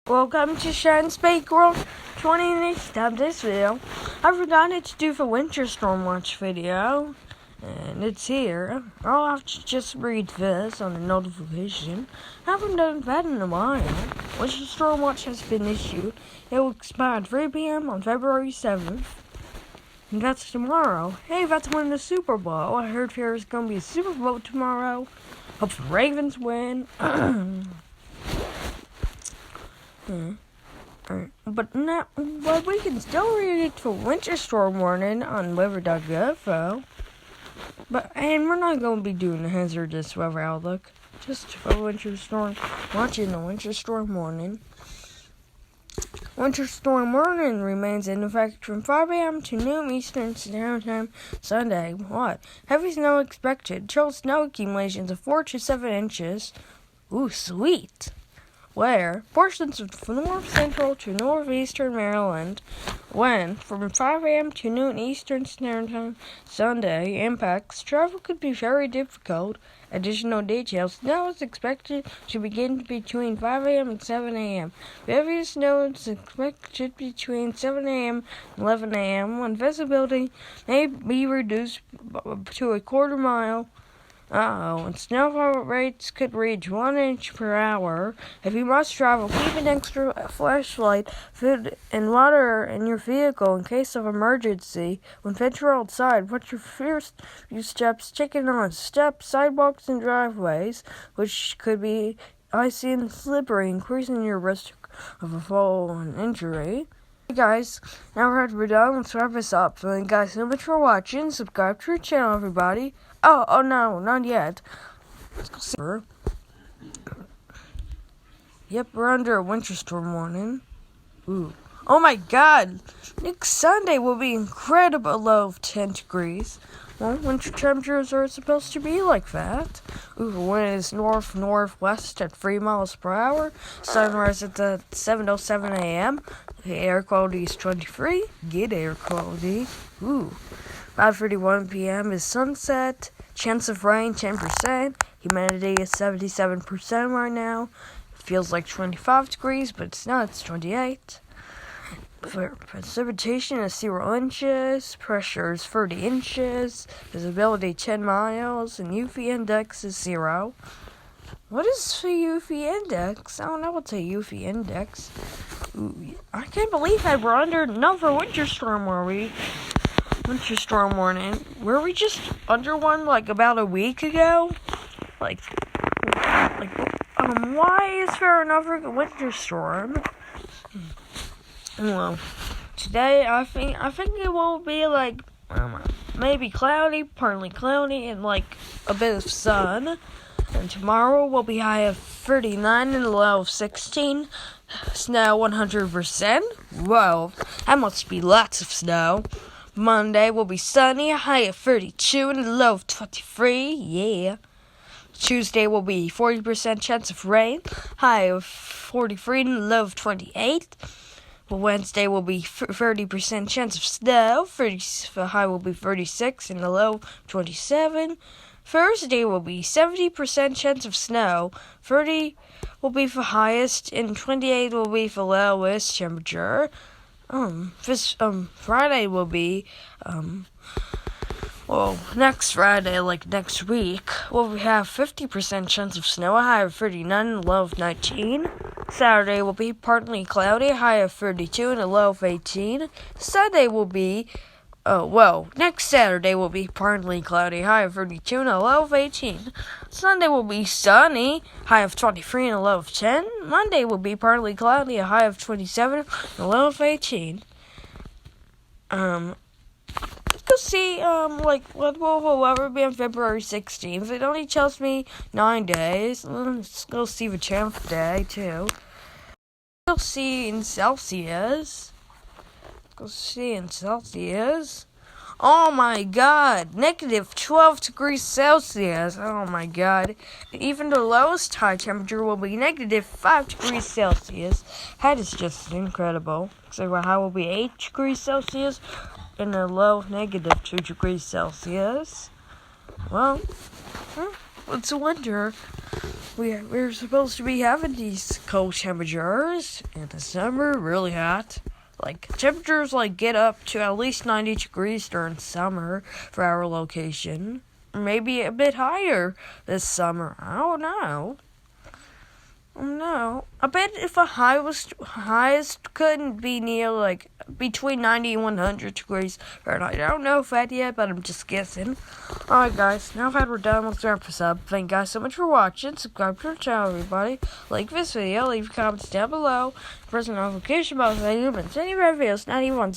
Welcome to Sharon's Bake World 2018. This video, I forgot to do the winter storm watch video, and it's here. I'll have to just read this on the notification. I haven't done that in a while. Winter storm watch has been issued. It will expire at 3 p.m. on February 7th. And that's tomorrow. Hey, that's when the Super Bowl. I heard there's going to be a Super Bowl tomorrow. Hope the Ravens win. But we can still read it for winter storm warning on weather.gov. And we're not going to be doing the hazardous weather outlook. Just for winter storm, watching the winter storm warning. Winter storm warning remains in effect from 5 a.m. to noon Eastern Standard Time Sunday. Heavy snow expected. Total snow accumulations of 4 to 7 inches. Ooh, sweet. Where portions of north central to northeastern Maryland, when from 5 a.m. to noon Eastern Standard Time Sunday impacts, travel could be very difficult. Additional details: snow is expected to begin between 5 a.m. and 7 a.m. Heavy snow is expected between 7 a.m. and 11 a.m. when visibility may be reduced to a quarter mile. And snowfall rates could reach 1 inch per hour. If you must travel, keep an extra flashlight, food, and water in your vehicle in case of emergency. When venture outside, put your first few steps taken on steps, sidewalks, and driveways, which could be icy and slippery, increasing your risk of a fall and injury. Hey guys, now we're done. Let's wrap this up. Thank you guys so much for watching. Subscribe to our channel, everybody. Oh no, not yet. Let's go see. Yep, we're under a winter storm warning. Ooh. Oh my god! Next Sunday will be incredible low of 10 degrees. Well, winter temperatures are supposed to be like that. Ooh, the wind is north-northwest at 3 miles per hour. Sunrise at 7:07 a.m. The air quality is 23. Good air quality. Ooh. 5:31 p.m. is sunset. Chance of rain 10%. Humidity is 77% right now. Feels like 25 degrees, but it's not. It's 28. For precipitation is 0 inches. Pressure is 30 inches. Visibility 10 miles. And UV index is 0. What is the UV index? I don't know what's a UV index. Ooh, I can't believe that we're under another winter storm, winter storm warning. Were we just under one like about a week ago? Why is there another winter storm? Well, today I think it will be like maybe cloudy, partly cloudy, and like a bit of sun. And tomorrow will be high of 39 and a low of 16. Snow 100%. Whoa, that must be lots of snow. Monday will be sunny, a high of 32 and a low of 23. Yeah. Tuesday will be 40% chance of rain, high of 43 and a low of 28. Wednesday will be 30% chance of snow, the high will be 36 and the low 27. Thursday will be 70% chance of snow, 30 will be the highest, and 28 will be the lowest temperature. Friday will be, next Friday, like next week, we have 50% chance of snow, a high of 39 and a low of 19. Saturday will be partly cloudy, a high of 32 and a low of 18. Sunday will be, next Saturday will be partly cloudy, high of 32 and a low of 18. Sunday will be sunny, high of 23 and a low of 10. Monday will be partly cloudy, a high of 27 and a low of 18. Let's go see, what will the weather be on February 16th. It only tells me 9 days. Let's go see the 10th day, too. Let's go see in Celsius. Oh my god, negative 12 degrees Celsius. Oh my god. Even the lowest high temperature will be negative 5 degrees Celsius. That is just incredible. So the high will be 8 degrees Celsius and the low negative 2 degrees Celsius. Well, it's winter. we're supposed to be having these cold temperatures in the summer, really hot. Like, temperatures, like, get up to at least 90 degrees during summer for our location. Maybe a bit higher this summer. I don't know. No. I bet if the highest couldn't be near, like, between 90 and 100 degrees Fahrenheit. I don't know if that yet, but I'm just guessing. Alright, guys. Now that we're done with the episode, thank you guys so much for watching. Subscribe to our channel, everybody. Like this video. Leave comments down below. Press the notification bell so you don't miss any videos. 91.